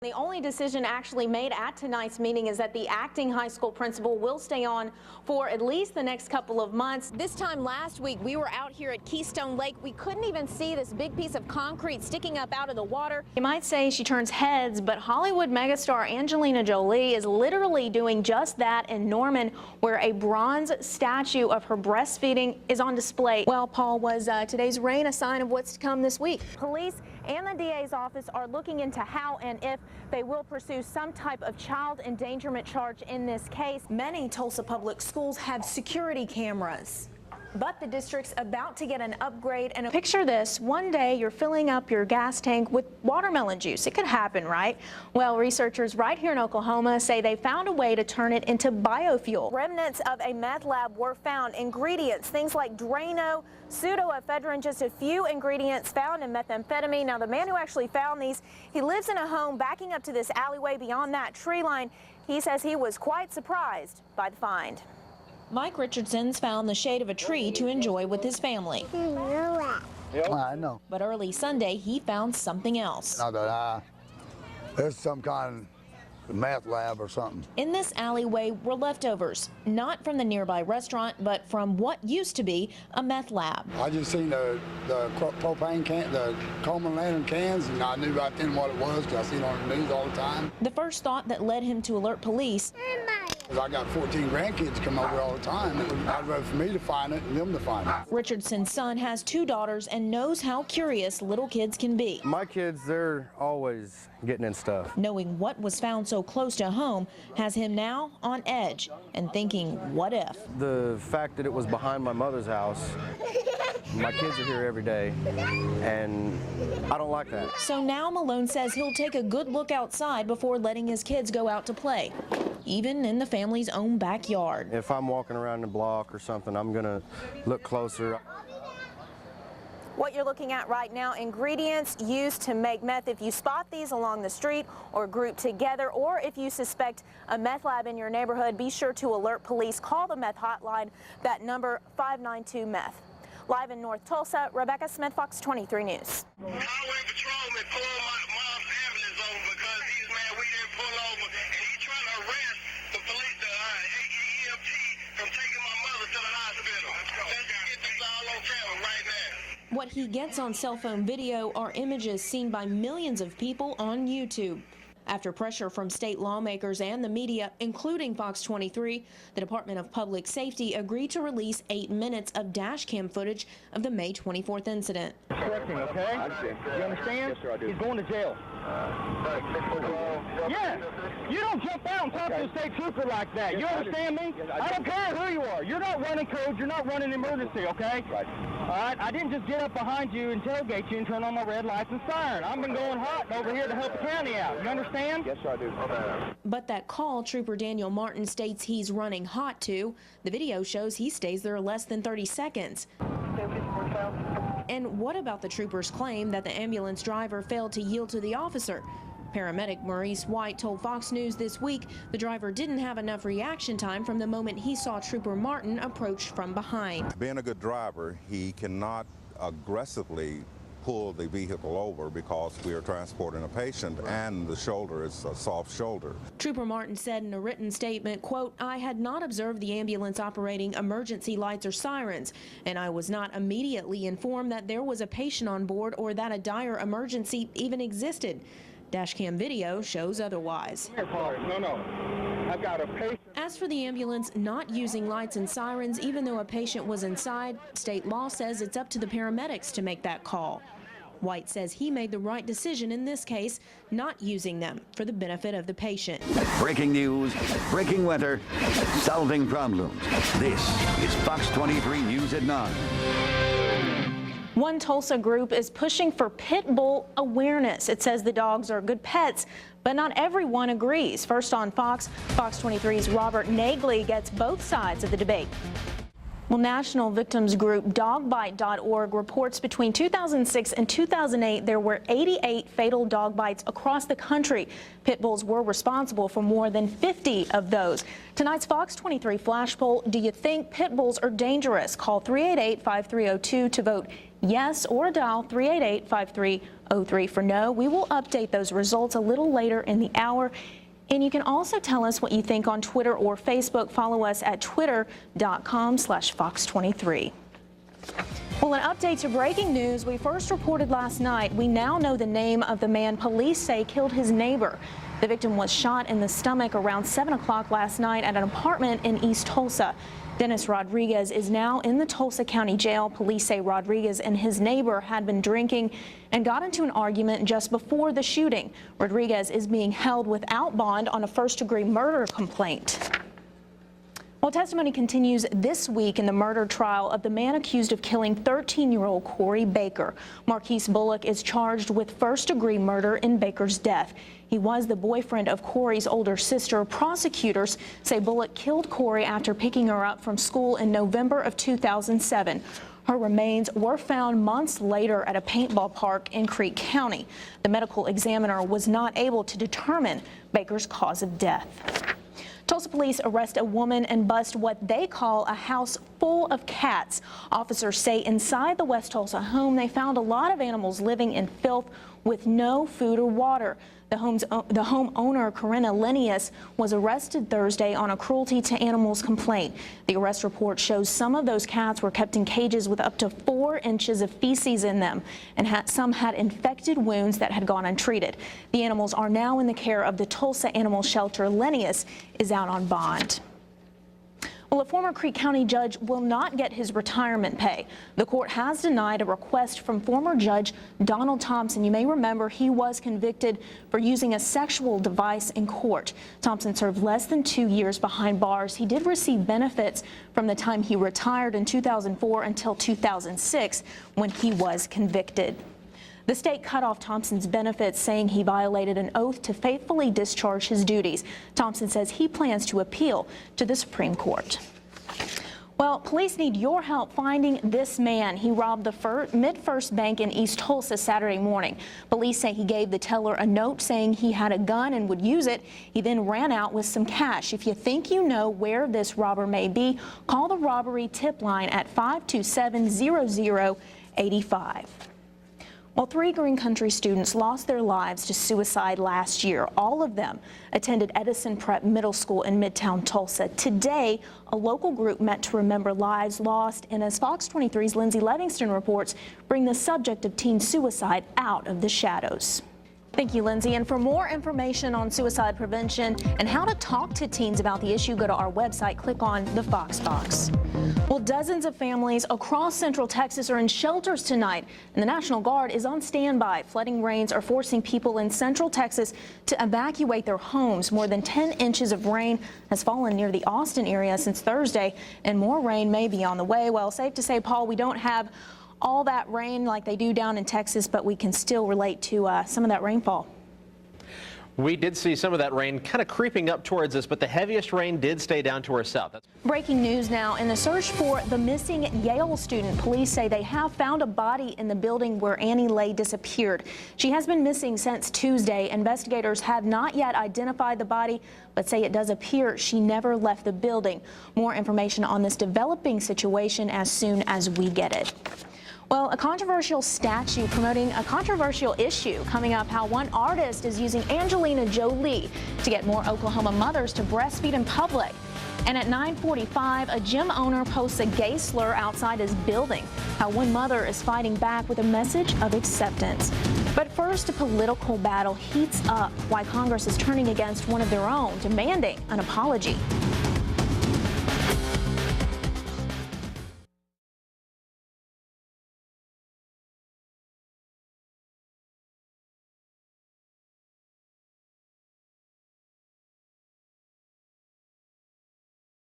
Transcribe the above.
The only decision actually made at tonight's meeting is that the acting high school principal will stay on for at least the next couple of months. This time last week, we were out here at Keystone Lake. We couldn't even see this big piece of concrete sticking up out of the water. You might say she turns heads, but Hollywood megastar Angelina Jolie is literally doing just that in Norman, where a bronze statue of her breastfeeding is on display. Well, Paul, was today's rain a sign of what's to come this week? Police and the DA's office are looking into how and if they will pursue some type of child endangerment charge in this case. Many Tulsa public schools have security cameras, but the district's about to get an upgrade. And picture this: one day you're filling up your gas tank with watermelon juice. It could happen, right? Well, researchers right here in Oklahoma say they found a way to turn it into biofuel. Remnants of a meth lab were found. Ingredients, things like Drano, pseudoephedrine, just a few ingredients found in methamphetamine. Now, the man who actually found these, he lives in a home backing up to this alleyway beyond that tree line. He says he was quite surprised by the find. Mike Richardson's found the shade of a tree to enjoy with his family. I know. But early Sunday, he found something else. There's some kind of meth lab or something. In this alleyway were leftovers, not from the nearby restaurant, but from what used to be a meth lab. I just seen the propane can, the Coleman lantern cans, and I knew right then what it was because I see it on the news all the time. The first thought that led him to alert police. I got 14 grandkids come over all the time. I'd rather for me to find it and them to find it. Richardson's son has 2 daughters and knows how curious little kids can be. My kids, they're always getting in stuff. Knowing what was found so close to home has him now on edge and thinking, what if? The fact that it was behind my mother's house, my kids are here every day, and I don't like that. So now Malone says he'll take a good look outside before letting his kids go out to play, even in the family's own backyard. If I'm walking around the block or something, I'm gonna look closer. What you're looking at right now, ingredients used to make meth. If you spot these along the street or group together, or if you suspect a meth lab in your neighborhood, be sure to alert police. Call the meth hotline, that number 592-METH. Live in North Tulsa, Rebecca Smith, Fox 23 News. Highway patrolman pulled my mom's ambulance over because he's mad we didn't pull over, and he's trying to arrest the police, the AEMT, from taking my mother to the hospital. Let's get this all on camera right now. What he gets on cell phone video are images seen by millions of people on YouTube. After pressure from state lawmakers and the media, including Fox 23, the Department of Public Safety agreed to release 8 minutes of dash cam footage of the May 24th incident. Correcting, okay? You understand? Yes, sir, I do. He's going to jail. Yeah, you don't jump out and talk to a state trooper like that. You understand me? I don't care who you are. You're not running code. You're not running emergency, okay? Right. All right? I didn't just get up behind you and tailgate you and turn on my red lights and siren. I've been going hot over here to help the county out. You understand? Yes, sir, I do. But that call Trooper Daniel Martin states he's running hot to, the video shows he stays there less than 30 seconds. And what about the trooper's claim that the ambulance driver failed to yield to the officer? Paramedic Maurice White told Fox News this week the driver didn't have enough reaction time from the moment he saw Trooper Martin approach from behind. Being a good driver, he cannot aggressively pull the vehicle over because we are transporting a patient and the shoulder is a soft shoulder. Trooper Martin said in a written statement, quote, "I had not observed the ambulance operating emergency lights or sirens, and I was not immediately informed that there was a patient on board or that a dire emergency even existed." Dashcam video shows otherwise. No. I've got a patient. As for the ambulance not using lights and sirens, even though a patient was inside, state law says it's up to the paramedics to make that call. White says he made the right decision in this case, not using them for the benefit of the patient. Breaking news, breaking weather, solving problems. This is Fox 23 News at 9. One Tulsa group is pushing for pit bull awareness. It says the dogs are good pets, but not everyone agrees. First on Fox 23's Robert Nagley gets both sides of the debate. Well, national victims group dogbite.org reports between 2006 and 2008 there were 88 fatal dog bites across the country. Pit bulls were responsible for more than 50 of those. Tonight's Fox 23 flash poll, do you think pit bulls are dangerous? Call 388-5302 to vote yes or dial 388-5302. 03 for no. We will update those results a little later in the hour. And you can also tell us what you think on Twitter or Facebook. Follow us at twitter.com/Fox23. Well, an update to breaking news. We first reported last night. We now know the name of the man police say killed his neighbor. The victim was shot in the stomach around 7 o'clock last night at an apartment in East Tulsa. Dennis Rodriguez is now in the Tulsa County Jail. Police say Rodriguez and his neighbor had been drinking and got into an argument just before the shooting. Rodriguez is being held without bond on a first-degree murder complaint. Well, testimony continues this week in the murder trial of the man accused of killing 13-year-old Corey Baker. Marquise Bullock is charged with first-degree murder in Baker's death. He was the boyfriend of Corey's older sister. Prosecutors say Bullock killed Corey after picking her up from school in November of 2007. Her remains were found months later at a paintball park in Creek County. The medical examiner was not able to determine Baker's cause of death. Tulsa police arrest a woman and bust what they call a house full of cats. Officers say inside the West Tulsa home they found a lot of animals living in filth with no food or water. The homeowner, Corinna Linnaeus, was arrested Thursday on a cruelty to animals complaint. The arrest report shows some of those cats were kept in cages with up to 4 inches of feces in them, and some had infected wounds that had gone untreated. The animals are now in the care of the Tulsa Animal Shelter. Linnaeus is out on bond. Well, a former Creek County judge will not get his retirement pay. The court has denied a request from former Judge Donald Thompson. You may remember he was convicted for using a sexual device in court. Thompson served less than 2 years behind bars. He did receive benefits from the time he retired in 2004 until 2006 when he was convicted. The state cut off Thompson's benefits, saying he violated an oath to faithfully discharge his duties. Thompson says he plans to appeal to the Supreme Court. Well, police need your help finding this man. He robbed the MidFirst Bank in East Tulsa Saturday morning. Police say he gave the teller a note saying he had a gun and would use it. He then ran out with some cash. If you think you know where this robber may be, call the robbery tip line at 527-0085. Well, 3 Green Country students lost their lives to suicide last year. All of them attended Edison Prep Middle School in Midtown Tulsa. Today, a local group met to remember lives lost, and as Fox 23's Lindsay Livingston reports, bring the subject of teen suicide out of the shadows. Thank you, Lindsay. And for more information on suicide prevention and how to talk to teens about the issue, go to our website, click on the Fox Box. Well, dozens of families across Central Texas are in shelters tonight, and the National Guard is on standby. Flooding rains are forcing people in Central Texas to evacuate their homes. More than 10 inches of rain has fallen near the Austin area since Thursday, and more rain may be on the way. Well, safe to say, Paul, we don't have all that rain like they do down in Texas, but we can still relate to some of that rainfall. We did see some of that rain kind of creeping up towards us, but the heaviest rain did stay down to our south. Breaking news now. In the search for the missing Yale student, police say they have found a body in the building where Annie Lay disappeared. She has been missing since Tuesday. Investigators have not yet identified the body, but say it does appear she never left the building. More information on this developing situation as soon as we get it. Well, a controversial statue promoting a controversial issue coming up, how one artist is using Angelina Jolie to get more Oklahoma mothers to breastfeed in public. And at 9:45, a gym owner posts a gay slur outside his building, how one mother is fighting back with a message of acceptance. But first, a political battle heats up, why Congress is turning against one of their own, demanding an apology.